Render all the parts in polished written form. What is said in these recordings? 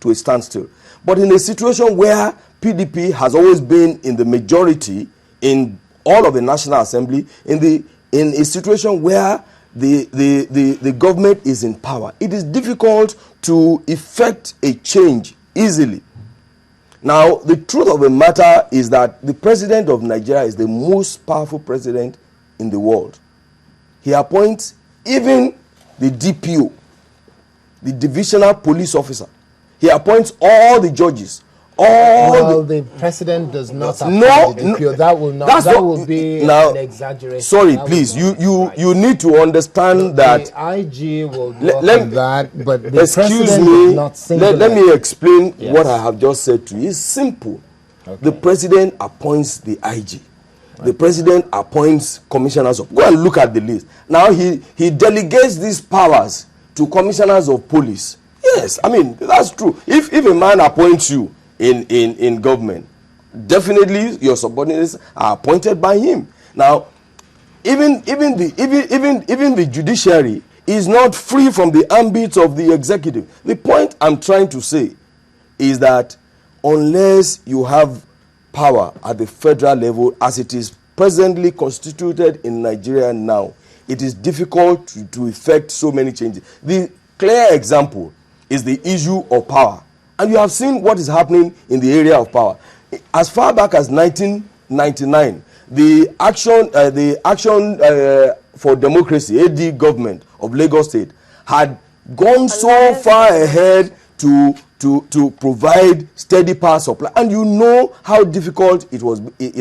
to a standstill. But in a situation where PDP has always been in the majority in all of the National Assembly, in a situation where the government is in power, it is difficult to effect a change easily. Now, the truth of the matter is that the president of Nigeria is the most powerful president in the world. He appoints even the DPO, the divisional police officer. He appoints all the judges. The president does not appoint the DPO. That will be an exaggeration. Sorry, please. You need to understand that the IG will do that, but the excuse me. Let me explain what I have just said to you. It's simple. Okay. The president appoints the IG. The president appoints commissioners of. Go and look at the list. Now he delegates these powers to commissioners of police. Yes, I mean that's true. If a man appoints you in government, definitely your subordinates are appointed by him. Now, even the judiciary is not free from the ambit of the executive. The point I'm trying to say is that unless you have power at the federal level as it is presently constituted in Nigeria now, it is difficult to effect so many changes. The clear example is the issue of power. And you have seen what is happening in the area of power. As far back as 1999, the Action for Democracy, AD government of Lagos State, had gone so far ahead to provide steady power supply. And you know how difficult it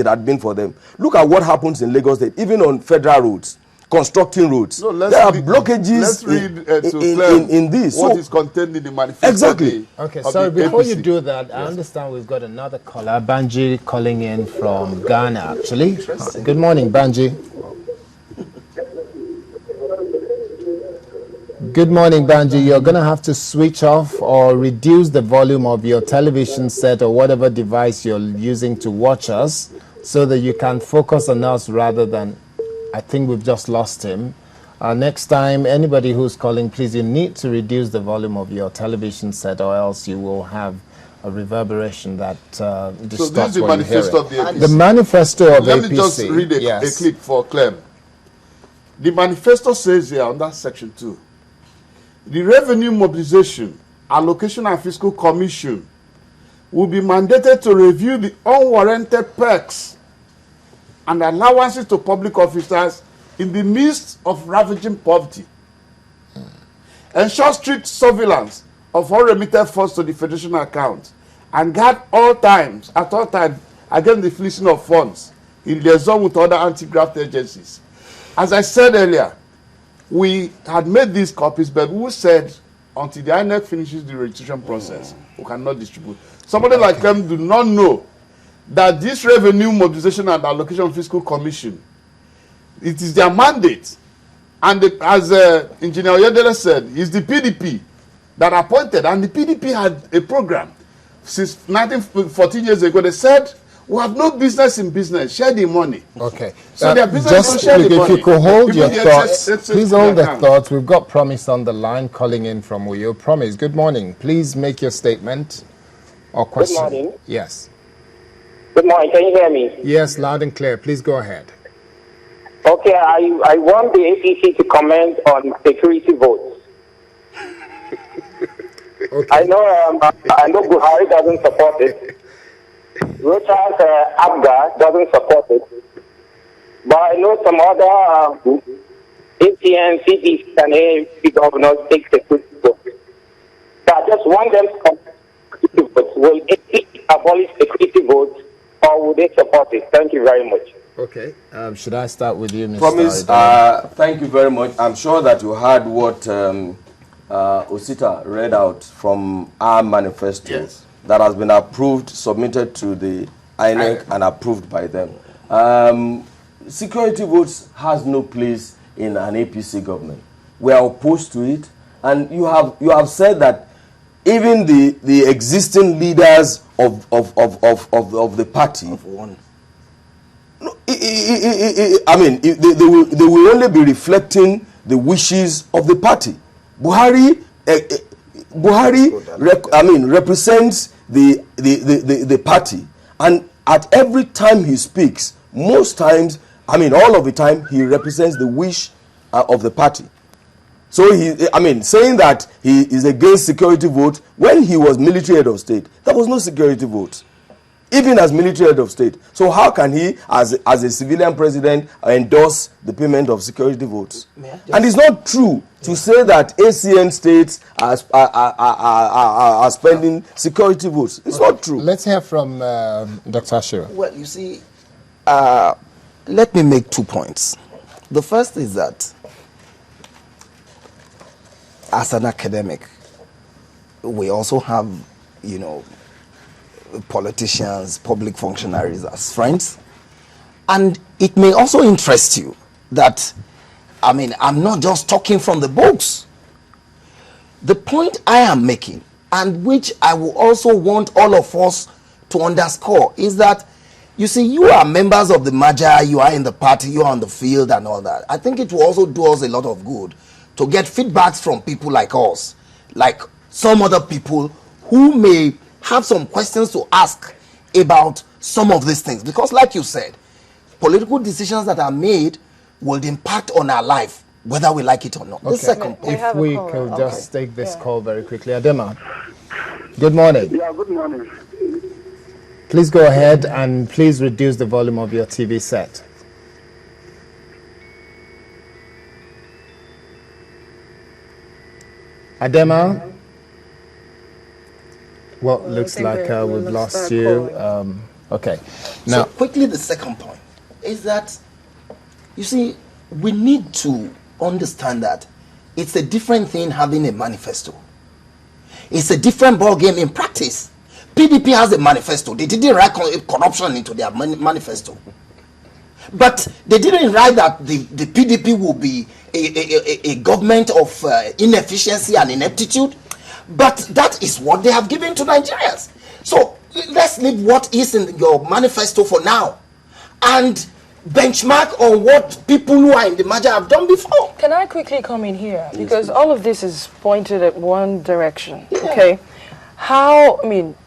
had been for them. Look at what happens in Lagos State, even on federal roads. Constructing roads. No, there are blockages in this. What is contained in the manifesto? Exactly. Okay, sorry, before you do that, yes. I understand we've got another caller, Banji, calling in from Ghana, actually. Good morning, Banji. Good morning, Banji. You're going to have to switch off or reduce the volume of your television set or whatever device you're using to watch us so that you can focus on us rather than... I think we've just lost him. Next time, anybody who's calling, please, you need to reduce the volume of your television set or else you will have a reverberation that distorts what you're hearing. The manifesto of APC. Let me just read a clip for Clem. The manifesto says here on that section 2, the Revenue Mobilization, Allocation and Fiscal Commission will be mandated to review the unwarranted perks and allowances to public officers in the midst of ravaging poverty. Ensure strict surveillance of all remitted funds to the Federation account and guard at all times against the fleecing of funds in liaison with other anti-graft agencies. As I said earlier, we had made these copies, but we said until the INEC finishes the registration process, we cannot distribute. Somebody like them do not know that this Revenue Mobilization and Allocation Fiscal Commission, it is their mandate, and as Engineer Oyedele said, it's the PDP that appointed, and the PDP had a program since 14 years ago. They said, we have no business in business, share the money. Okay. So their business just share the money. If you could hold your thoughts, please hold the thoughts. We've got Promise on the line calling in from Uyo. Promise, good morning. Please make your statement or question. Good morning. Yes. Good morning. Can you hear me? Yes, loud and clear. Please go ahead. Okay, I want the APC to comment on security votes. Okay. I know Buhari doesn't support it. Rochas Abga doesn't support it. But I know some other ATN, CDC, and AFC governors take security votes. So I just want them to comment on security votes. Will APC abolish security votes, or will they support it? Thank you very much. Okay. Should I start with you, Mr. Promise, thank you very much. I'm sure that you heard what Osita read out from our manifesto that has been approved, submitted to the INEC and approved by them. Security votes has no place in an APC government. We are opposed to it, and you have said that even the existing leaders of the party, I mean, they will only be reflecting the wishes of the party. Buhari Buhari represents the party, and at every time he speaks, most times, all of the time, he represents the wish of the party. So saying that he is against security vote, when he was military head of state, there was no security vote, even as military head of state. So how can he, as a civilian president, endorse the payment of security votes? And it's not true to say that ACN states are spending security votes. It's not true. Let's hear from Dr. Ashira. Well, you see, let me make 2 points. The first is that as an academic, we also have, politicians, public functionaries as friends. And it may also interest you that, I'm not just talking from the books. The point I am making, and which I will also want all of us to underscore, is that, you see, you are members of the merger, you are in the party, you are on the field and all that. I think it will also do us a lot of good to get feedbacks from people like us, like some other people who may have some questions to ask about some of these things. Because like you said, political decisions that are made will impact on our life, whether we like it or not. Okay. The second point. If we could just take this call very quickly. Adema, good morning. Yeah, good morning. Please go ahead and please reduce the volume of your TV set. Adema? Well, looks like we've lost you. Okay. Now, So quickly, the second point is that, you see, we need to understand that it's a different thing having a manifesto. It's a different ball game in practice. PDP has a manifesto. They didn't write corruption into their manifesto. But they didn't write that the PDP will be a government of inefficiency and ineptitude. But that is what they have given to Nigerians. So let's leave what is in your manifesto for now and benchmark on what people who are in the merger have done before. Can I quickly come in here? Because all of this is pointed at one direction, okay?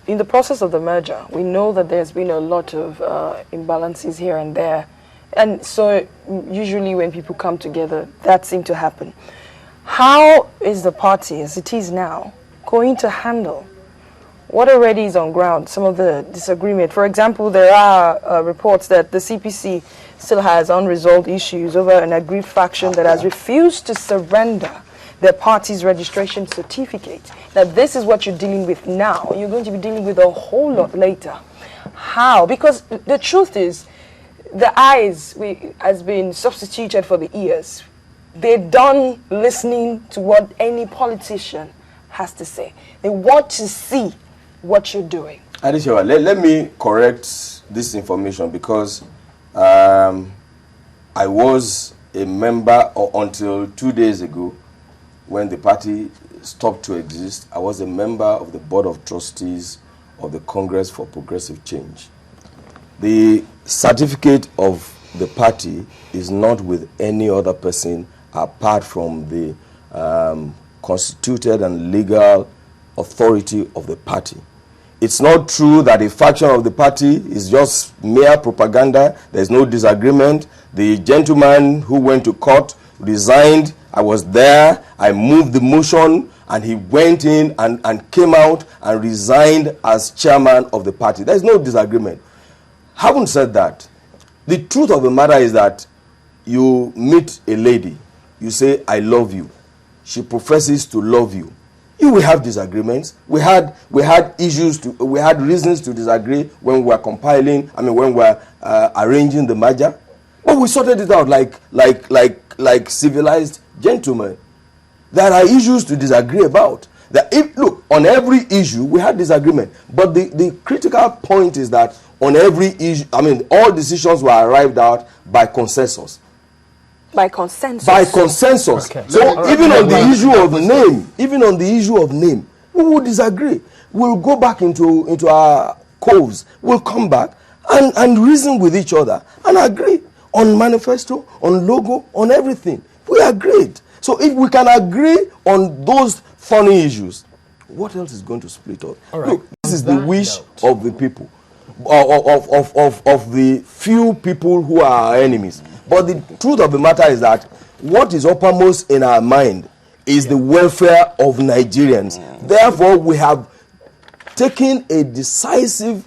In the process of the merger, we know that there's been a lot of imbalances here and there. And so usually when people come together, that seems to happen. How is the party, as it is now, going to handle what already is on ground, some of the disagreement? For example, there are reports that the CPC still has unresolved issues over an aggrieved faction that has refused to surrender their party's registration certificate. Now, this is what you're dealing with now. You're going to be dealing with a whole lot later. How? Because the truth is, the eyes has been substituted for the ears. They're done listening to what any politician has to say. They want to see what you're doing. Adishewa, let me correct this information because I was a member until 2 days ago when the party stopped to exist. I was a member of the Board of Trustees of the Congress for Progressive Change. The certificate of the party is not with any other person apart from the constituted and legal authority of the party. It's not true that a faction of the party is just mere propaganda. There's no disagreement. The gentleman who went to court resigned. I was there. I moved the motion, and he went in and came out and resigned as chairman of the party. There's no disagreement. Having said that, the truth of the matter is that you meet a lady, you say, I love you. She professes to love you. You will have disagreements. We had reasons to disagree when we were when we were arranging the merger. But we sorted it out like civilized gentlemen. There are issues to disagree about. Look, on every issue we had disagreement. But the critical point is that on every issue, all decisions were arrived at by consensus. By consensus. By consensus. Okay. So even on the issue of name, we will disagree. We'll go back into our coves. We'll come back and reason with each other and agree on manifesto, on logo, on everything. We agreed. So if we can agree on those funny issues, what else is going to split us? All right. Look, this is the wish of the people, of the few people who are our enemies. But the truth of the matter is that what is uppermost in our mind is the welfare of Nigerians. Therefore, we have taken a decision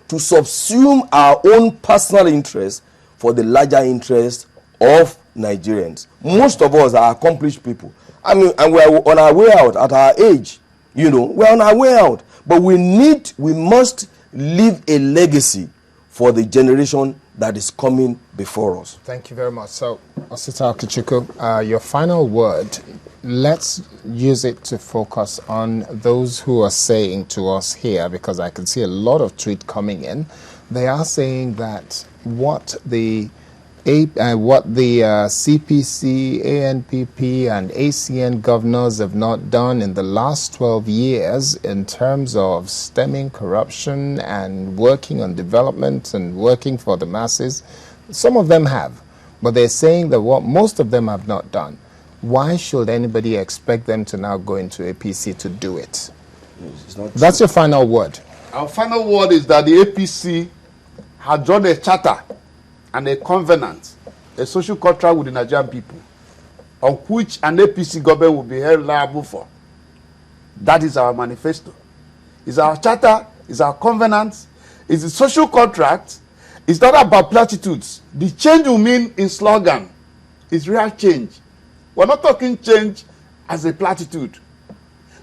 to subsume our own personal interest for the larger interest of Nigerians. Most of us are accomplished people. And we are on our way out at our age. We're on our way out. But we must leave a legacy for the generation that is coming before us. Thank you very much. So, Osita Okechukwu, your final word, let's use it to focus on those who are saying to us here, because I can see a lot of tweets coming in. They are saying that what the CPC, ANPP, and ACN governors have not done in the last 12 years in terms of stemming corruption and working on development and working for the masses, some of them have. But they're saying that what most of them have not done. Why should anybody expect them to now go into APC to do it? That's your final word. Our final word is that the APC had drawn a charter and a covenant, a social contract with the Nigerian people, on which an APC government will be held liable for. That is our manifesto. It's our charter, it's our covenant, it's a social contract. It's not about platitudes. The change will mean in slogan is real change. We're not talking change as a platitude.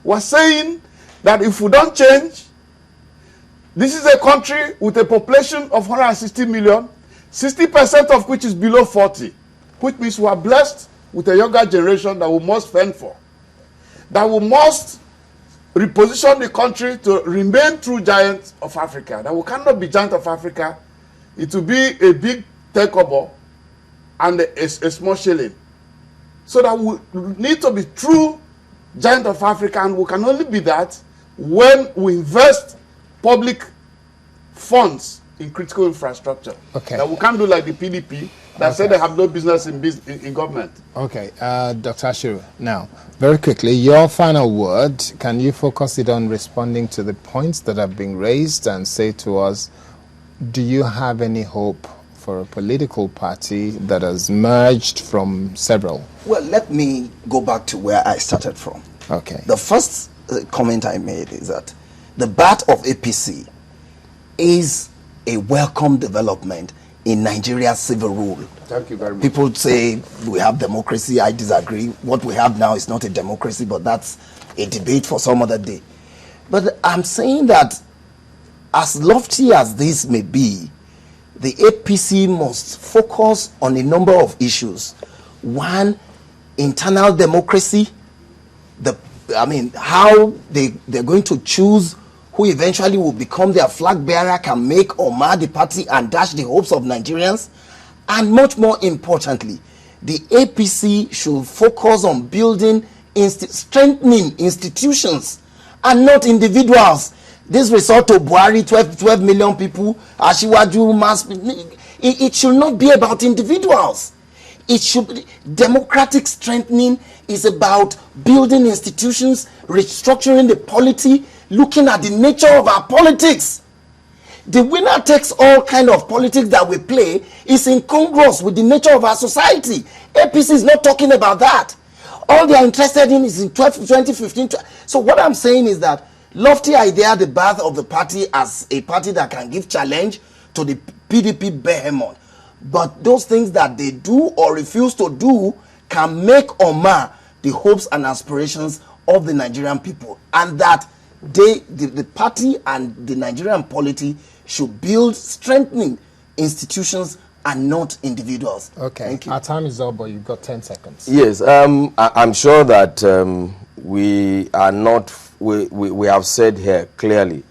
We're saying that if we don't change, this is a country with a population of 160 million, 60% of which is below 40, which means we are blessed with a younger generation that we must fend for, that we must reposition the country to remain true giants of Africa, that we cannot be giant of Africa. It will be a big takeover and a small shilling. So that we need to be true giant of Africa, and we can only be that when we invest public funds in critical infrastructure. Okay. That we can't do like the PDP that say they have no business in government. Okay, Dr. Ashiru, now, very quickly, your final word, can you focus it on responding to the points that have been raised and say to us, do you have any hope for a political party that has merged from several? Well, let me go back to where I started from. Okay. The first comment I made is that the birth of APC is a welcome development in Nigeria's civil rule. Thank you very much. People say we have democracy. I disagree. What we have now is not a democracy, but that's a debate for some other day. But I'm saying that as lofty as this may be, the APC must focus on a number of issues. One, internal democracy, how they're going to choose who eventually will become their flag bearer, can make or mar the party and dash the hopes of Nigerians. And much more importantly, the APC should focus on building, strengthening institutions and not individuals. This resort to Buhari, 12 million people, Ashiwaju, mass, it should not be about individuals. It should be, democratic strengthening is about building institutions, restructuring the polity, looking at the nature of our politics. The winner takes all kind of politics that we play is incongruous with the nature of our society. APC is not talking about that. All they are interested in is in 2015. So what I'm saying is that lofty idea, the birth of the party as a party that can give challenge to the PDP behemoth. But those things that they do or refuse to do can make or mar the hopes and aspirations of the Nigerian people. And that the party and the Nigerian polity should build strengthening institutions and not individuals. Okay, thank you. Our time is up, but you've got 10 seconds. Yes, I'm sure that we are not, we have said here clearly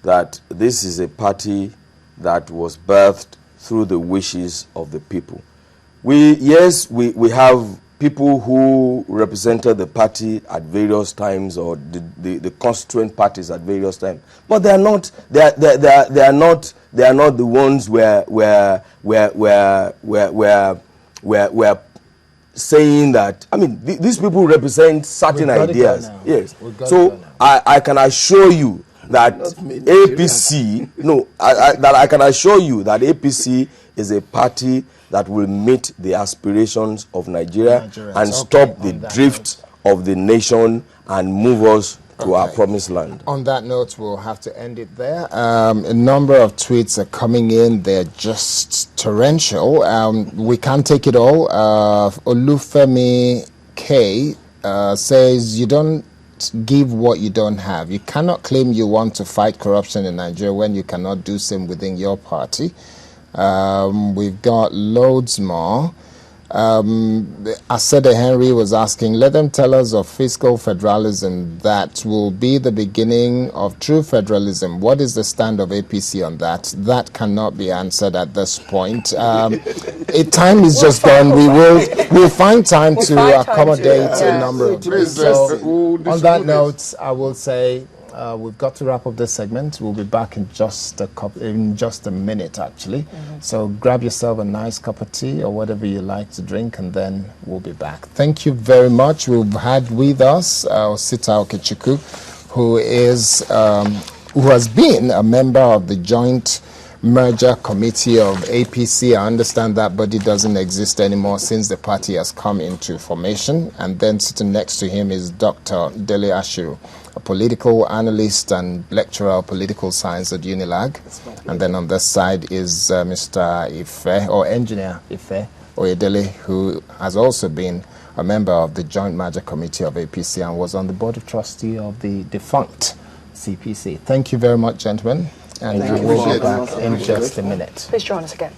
that this is a party that was birthed through the wishes of the people. We have people who represented the party at various times, or the constituent parties at various times, but they are not the ones where saying that, I mean, these people represent certain ideas. Yes. So I can assure you that APC, that I can assure you that APC is a party that will meet the aspirations of Nigeria and stop the drift of the nation and move us to our promised land. On that note, we'll have to end it there. A number of tweets are coming in. They're just torrential. We can't take it all. Olufemi K says, you don't give what you don't have. You cannot claim you want to fight corruption in Nigeria when you cannot do same within your party. We've got loads more. Asede Henry was asking, let them tell us of fiscal federalism that will be the beginning of true federalism. What is the stand of APC on that? That cannot be answered at this point. Time is just gone. We'll find time to accommodate a number of things. So, on that note, I will say we've got to wrap up this segment. We'll be back in just a minute, actually. So grab yourself a nice cup of tea or whatever you like to drink, and then we'll be back. Thank you very much. We've had with us Osita Okechukwu, who has been a member of the Joint Merger Committee of APC. I understand that body doesn't exist anymore since the party has come into formation. And then sitting next to him is Dr. Dele Ashiru, a political analyst and lecturer of political science at Unilag. And then on this side is Mr. Ife, or Engineer Ife Oyedele, who has also been a member of the Joint Merger Committee of APC and was on the board of trustee of the defunct CPC. Thank you very much, gentlemen. And we will be back in just a minute. Please join us again.